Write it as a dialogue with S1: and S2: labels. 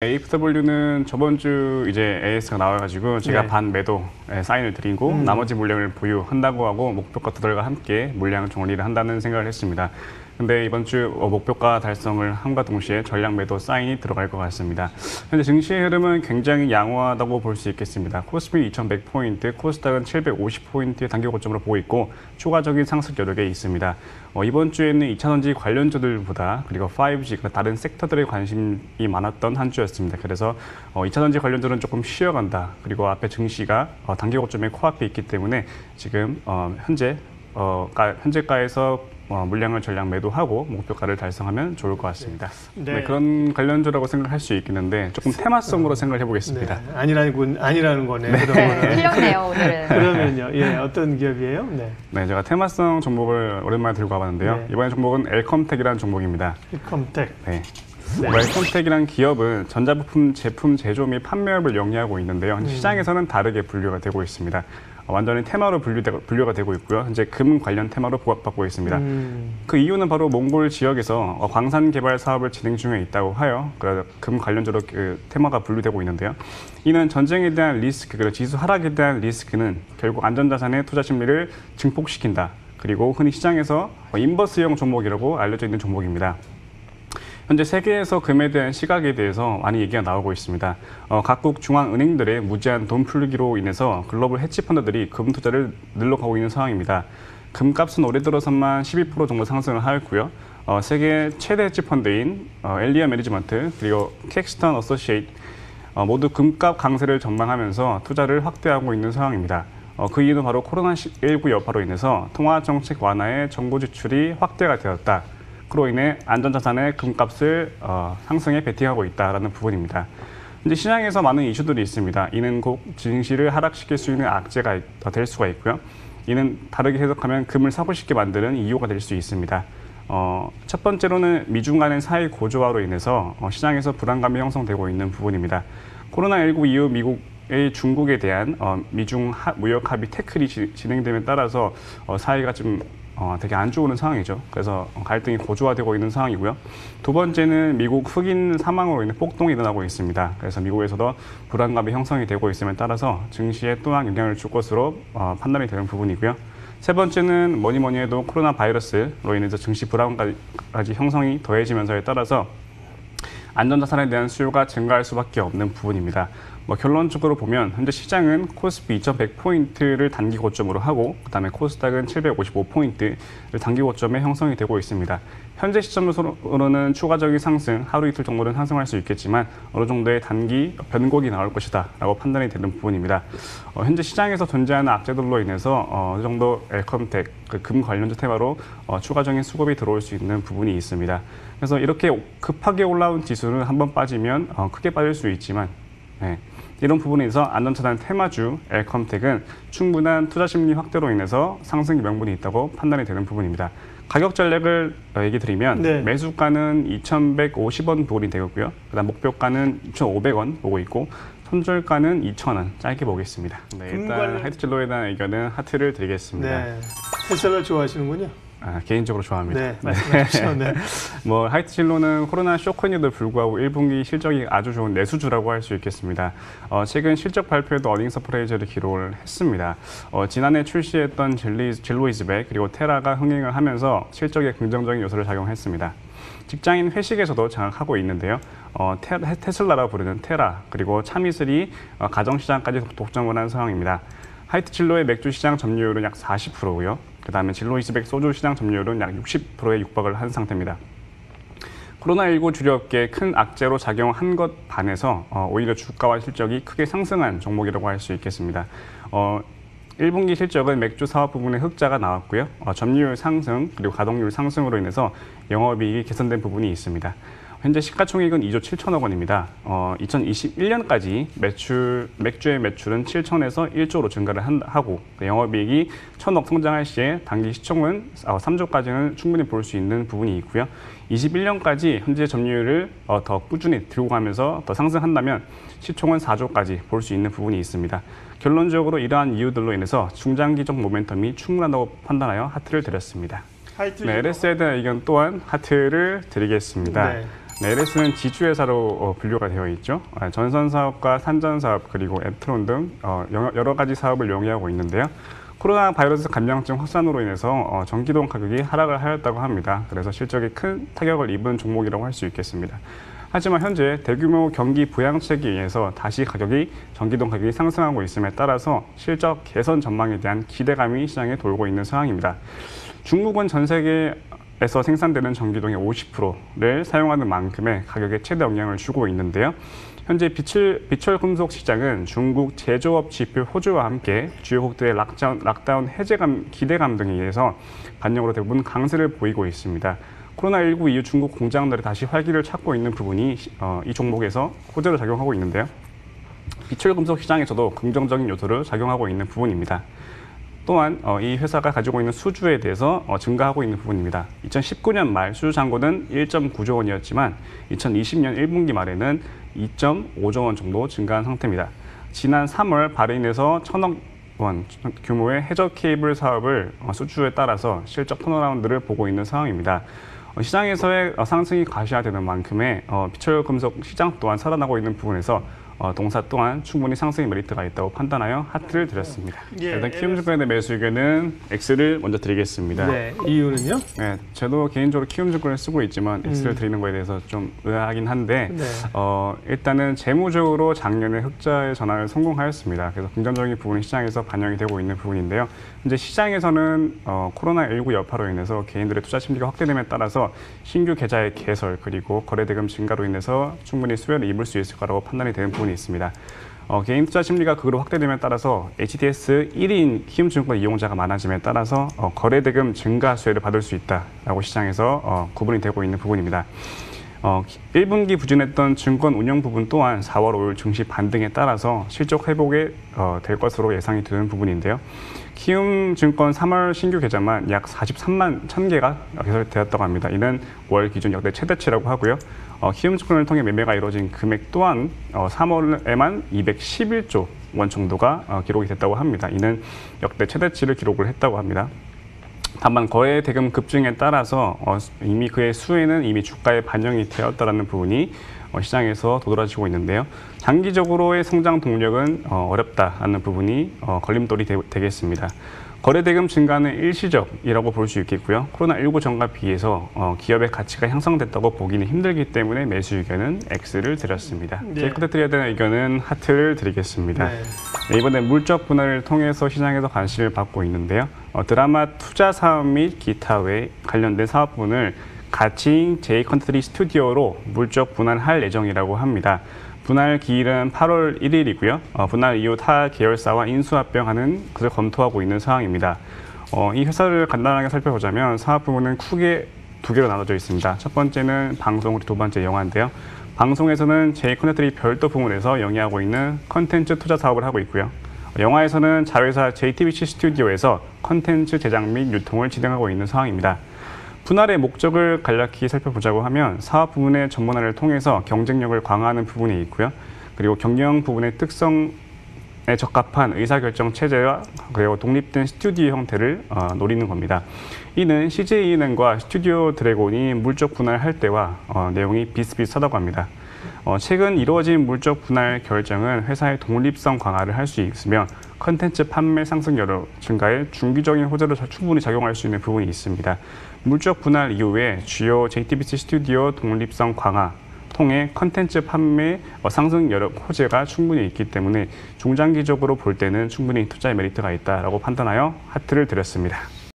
S1: AFW는 저번 주 이제 AS가 나와가지고 제가 반 매도 사인을 드리고 나머지 물량을 보유한다고 하고 목표가들과 함께 물량 정리를 한다는 생각을 했습니다. 근데 이번 주 목표가 달성을 함과 동시에 전량 매도 사인이 들어갈 것 같습니다. 현재 증시의 흐름은 굉장히 양호하다고 볼 수 있겠습니다. 코스피 2100포인트, 코스닥은 750포인트의 단기 고점으로 보고 있고 추가적인 상승 여력에 있습니다. 이번 주에는 2차전지 관련주들보다 그리고 5G, 다른 섹터들에 관심이 많았던 한 주였습니다. 그래서 2차전지 관련주는 조금 쉬어간다. 그리고 앞에 증시가 단기 고점에 코앞에 있기 때문에 지금 현재가에서 물량을 전량 매도하고 목표가를 달성하면 좋을 것 같습니다. 네, 그런 관련주라고 생각할 수 있겠는데 조금 테마성으로 생각을 해보겠습니다.
S2: 네, 아니라는 거네.
S3: 틀렸네요, 오늘은.
S2: 그러면요, 어떤 기업이에요?
S1: 네, 제가 테마성 종목을 오랜만에 들고 와봤는데요. 이번에 종목은 엘컴텍이라는 종목입니다.
S2: 엘컴텍.
S1: 네. 엘컴텍이라는 기업은 전자부품 제품 제조 및 판매업을 영위하고 있는데요. 시장에서는 다르게 분류가 되고 있습니다. 완전히 테마로 분류가 되고 있고요. 현재 금 관련 테마로 부각받고 있습니다. 그 이유는 바로 몽골 지역에서 광산 개발 사업을 진행 중에 있다고 하여 그래서 금 관련주로 그 테마가 분류되고 있는데요. 이는 전쟁에 대한 리스크, 그리고 지수 하락에 대한 리스크는 결국 안전자산의 투자 심리를 증폭시킨다. 그리고 흔히 시장에서 인버스형 종목이라고 알려져 있는 종목입니다. 현재 세계에서 금에 대한 시각에 대해서 많이 얘기가 나오고 있습니다. 각국 중앙은행들의 무제한 돈 풀기로 인해서 글로벌 헤지펀드들이 금 투자를 늘러가고 있는 상황입니다. 금값은 올해 들어서만 12% 정도 상승을 하였고요. 세계 최대 헤지펀드인 엘리아 매니지먼트 그리고 캡스턴 어소시에이트 모두 금값 강세를 전망하면서 투자를 확대하고 있는 상황입니다. 그 이유는 바로 코로나19 여파로 인해서 통화정책 완화에 정부 지출이 확대가 되었다. 그로 인해 안전자산의 금값을 상승에 베팅하고 있다는 부분입니다. 현재 시장에서 많은 이슈들이 있습니다. 이는 곧 증시를 하락시킬 수 있는 악재가 될 수가 있고요. 이는 다르게 해석하면 금을 사고 싶게 만드는 이유가 될 수 있습니다. 첫 번째로는 미중 간의 사이 고조화로 인해서 시장에서 불안감이 형성되고 있는 부분입니다. 코로나19 이후 미국의 중국에 대한 미중 무역 합의 태클이 진행됨에 따라서 사이가 좀 되게 안 좋은 상황이죠. 그래서 갈등이 고조화되고 있는 상황이고요. 두 번째는 미국 흑인 사망으로 인해 폭동이 일어나고 있습니다. 그래서 미국에서도 불안감이 형성이 되고 있음에 따라서 증시에 또한 영향을 줄 것으로 판단이 되는 부분이고요. 세 번째는 뭐니 해도 코로나 바이러스로 인해서 증시 불안감까지 형성이 더해지면서에 따라서 안전자산에 대한 수요가 증가할 수밖에 없는 부분입니다. 결론적으로 보면 현재 시장은 코스피 2100포인트를 단기 고점으로 하고 그다음에 코스닥은 755포인트를 단기 고점에 형성이 되고 있습니다. 현재 시점으로는 추가적인 상승, 하루 이틀 정도는 상승할 수 있겠지만 어느 정도의 단기 변곡이 나올 것이다 라고 판단이 되는 부분입니다. 현재 시장에서 존재하는 악재들로 인해서 어느 정도 엘컴텍, 금 관련주 테마로 추가적인 수급이 들어올 수 있는 부분이 있습니다. 그래서 이렇게 급하게 올라온 지수는 한번 빠지면 크게 빠질 수 있지만 이런 부분에서 안전자산 테마주 엘컴텍은 충분한 투자 심리 확대로 인해서 상승의 명분이 있다고 판단이 되는 부분입니다. 가격 전략을 얘기 드리면 매수가는 2,150원 부근이 되고요. 그다음 목표가는 2,500원 보고 있고 손절가는 2,000원 짧게 보겠습니다. 일단 하이트진로에 대한 의견은 하트를 드리겠습니다.
S2: 테슬라 좋아하시는군요.
S1: 개인적으로 좋아합니다.
S2: 네, 말씀하십시오.
S1: 하이트진로는 코로나 쇼크에도 불구하고 1분기 실적이 아주 좋은 내수주라고 할 수 있겠습니다. 최근 실적 발표에도 어닝 서프라이즈를 기록을 했습니다. 지난해 출시했던 진로이즈백 그리고 테라가 흥행을 하면서 실적에 긍정적인 요소를 작용했습니다. 직장인 회식에서도 장악하고 있는데요. 테슬라라 부르는 테라 그리고 차미슬이 가정시장까지 독점을 한 상황입니다. 하이트진로의 맥주 시장 점유율은 약 40%고요. 그다음에 진로이즈백 소주 시장 점유율은 약 60%에 육박을 한 상태입니다. 코로나19 주류업계에 큰 악재로 작용한 것 반해서 오히려 주가와 실적이 크게 상승한 종목이라고 할 수 있겠습니다. 1분기 실적은 맥주 사업 부분에 흑자가 나왔고요. 점유율 상승 그리고 가동률 상승으로 인해서 영업이익이 개선된 부분이 있습니다. 현재 시가총액은 2조 7천억 원입니다. 2021년까지 맥주의 매출은 7천에서 1조로 증가를 하고 영업이익이 1,000억 성장할 시에 단기 시총은 3조까지는 충분히 볼 수 있는 부분이 있고요. 21년까지 현재 점유율을 더 꾸준히 들고 가면서 더 상승한다면 시총은 4조까지 볼 수 있는 부분이 있습니다. 결론적으로 이러한 이유들로 인해서 중장기적 모멘텀이 충분하다고 판단하여 하트를 드렸습니다. LS에 대한 의견 또한 하트를 드리겠습니다. 네, LS는 지주회사로 분류가 되어 있죠. 전선사업과 산전사업 그리고 앱트론 등 여러 가지 사업을 영위하고 있는데요. 코로나 바이러스 감염증 확산으로 인해서 전기동 가격이 하락을 하였다고 합니다. 그래서 실적이 큰 타격을 입은 종목이라고 할 수 있겠습니다. 하지만 현재 대규모 경기 부양책에 의해서 다시 전기동 가격이 상승하고 있음에 따라서 실적 개선 전망에 대한 기대감이 시장에 돌고 있는 상황입니다. 중국은 전 세계에서 생산되는 전기동의 50%를 사용하는 만큼의 가격에 최대 영향을 주고 있는데요. 현재 비철 금속 시장은 중국 제조업 지표 호조와 함께 주요국들의 락다운 기대감 등에 의해서 반영으로 대부분 강세를 보이고 있습니다. 코로나19 이후 중국 공장들이 다시 활기를 찾고 있는 부분이 이 종목에서 호재로 작용하고 있는데요. 비철 금속 시장에서도 긍정적인 요소를 작용하고 있는 부분입니다. 또한 이 회사가 가지고 있는 수주에 대해서 증가하고 있는 부분입니다. 2019년 말 수주 잔고는 1.9조 원이었지만 2020년 1분기 말에는 2.5조 원 정도 증가한 상태입니다. 지난 3월 바레인에서 1,000억 원 규모의 해저 케이블 사업을 수주에 따라서 실적 턴어라운드를 보고 있는 상황입니다. 시장에서의 상승이 과시화되는 만큼의 비철 금속 시장 또한 살아나고 있는 부분에서 동사 또한 충분히 상승의 메리트가 있다고 판단하여 하트를 드렸습니다.
S2: 예,
S1: 일단 키움증권의 매수 의견은 X를 먼저 드리겠습니다.
S2: 네, 이유는요?
S1: 네, 저도 개인적으로 키움증권을 쓰고 있지만 X를 드리는 거에 대해서 좀 의아하긴 한데
S2: 네.
S1: 일단은 재무적으로 작년에 흑자의 전환을 성공하였습니다. 그래서 긍정적인 부분이 시장에서 반영이 되고 있는 부분인데요. 현재 시장에서는 코로나19 여파로 인해서 개인들의 투자 심리가 확대됨에 따라서 신규 계좌의 개설 그리고 거래대금 증가로 인해서 충분히 수혜를 입을 수 있을 거라고 판단이 되는 부분이 있습니다. 개인 투자 심리가 극으로 확대됨에 따라서 HTS 1인 키움증권 이용자가 많아짐에 따라서 거래대금 증가 수혜를 받을 수 있다라고 시장에서 구분이 되고 있는 부분입니다. 1분기 부진했던 증권 운영 부분 또한 4월 5일 증시 반등에 따라서 실적 회복이 될 것으로 예상이 되는 부분인데요. 키움증권 3월 신규 계좌만 약 43만 1,000개가 개설되었다고 합니다. 이는 월 기준 역대 최대치라고 하고요. 키움증권을 통해 매매가 이루어진 금액 또한 3월에만 211조 원 정도가 기록이 됐다고 합니다. 이는 역대 최대치를 기록을 했다고 합니다. 다만 거래 대금 급증에 따라서 이미 그의 수혜는 이미 주가에 반영이 되었다는 부분이 시장에서 도드라지고 있는데요. 장기적으로의 성장 동력은 어렵다는 부분이 걸림돌이 되겠습니다. 거래 대금 증가는 일시적이라고 볼 수 있겠고요. 코로나19 전과 비해서 기업의 가치가 향상됐다고 보기는 힘들기 때문에 매수 의견은 X를 드렸습니다.
S2: 네.
S1: 제 끝에 드려야 되는 의견은 하트를 드리겠습니다.
S2: 네.
S1: 네, 이번에 물적 분할을 통해서 시장에서 관심을 받고 있는데요. 드라마 투자 사업 및 기타 외 관련된 사업 부분을 가칭 J-컨트리 스튜디오로 물적 분할할 예정이라고 합니다. 분할 기일은 8월 1일이고요. 분할 이후 타 계열사와 인수합병하는 것을 검토하고 있는 상황입니다. 이 회사를 간단하게 살펴보자면 사업 부문은 크게 두 개로 나눠져 있습니다. 첫 번째는 방송, 그리고 두 번째 영화인데요. 방송에서는 J-컨트리 별도 부문에서 영위하고 있는 컨텐츠 투자 사업을 하고 있고요. 영화에서는 자회사 JTBC 스튜디오에서 컨텐츠 제작 및 유통을 진행하고 있는 상황입니다. 분할의 목적을 간략히 살펴보자고 하면 사업 부문의 전문화를 통해서 경쟁력을 강화하는 부분이 있고요. 그리고 경영 부분의 특성에 적합한 의사결정 체제와 그리고 독립된 스튜디오 형태를 노리는 겁니다. 이는 CJ은행과 스튜디오 드래곤이 물적 분할할 때와 내용이 비슷비슷하다고 합니다. 최근 이루어진 물적 분할 결정은 회사의 독립성 강화를 할 수 있으며 컨텐츠 판매 상승률 증가에 중기적인 호재로 충분히 작용할 수 있는 부분이 있습니다. 물적 분할 이후에 주요 JTBC 스튜디오 독립성 강화 통해 컨텐츠 판매 상승 여력 호재가 충분히 있기 때문에 중장기적으로 볼 때는 충분히 투자의 메리트가 있다라고 판단하여 하트를 드렸습니다.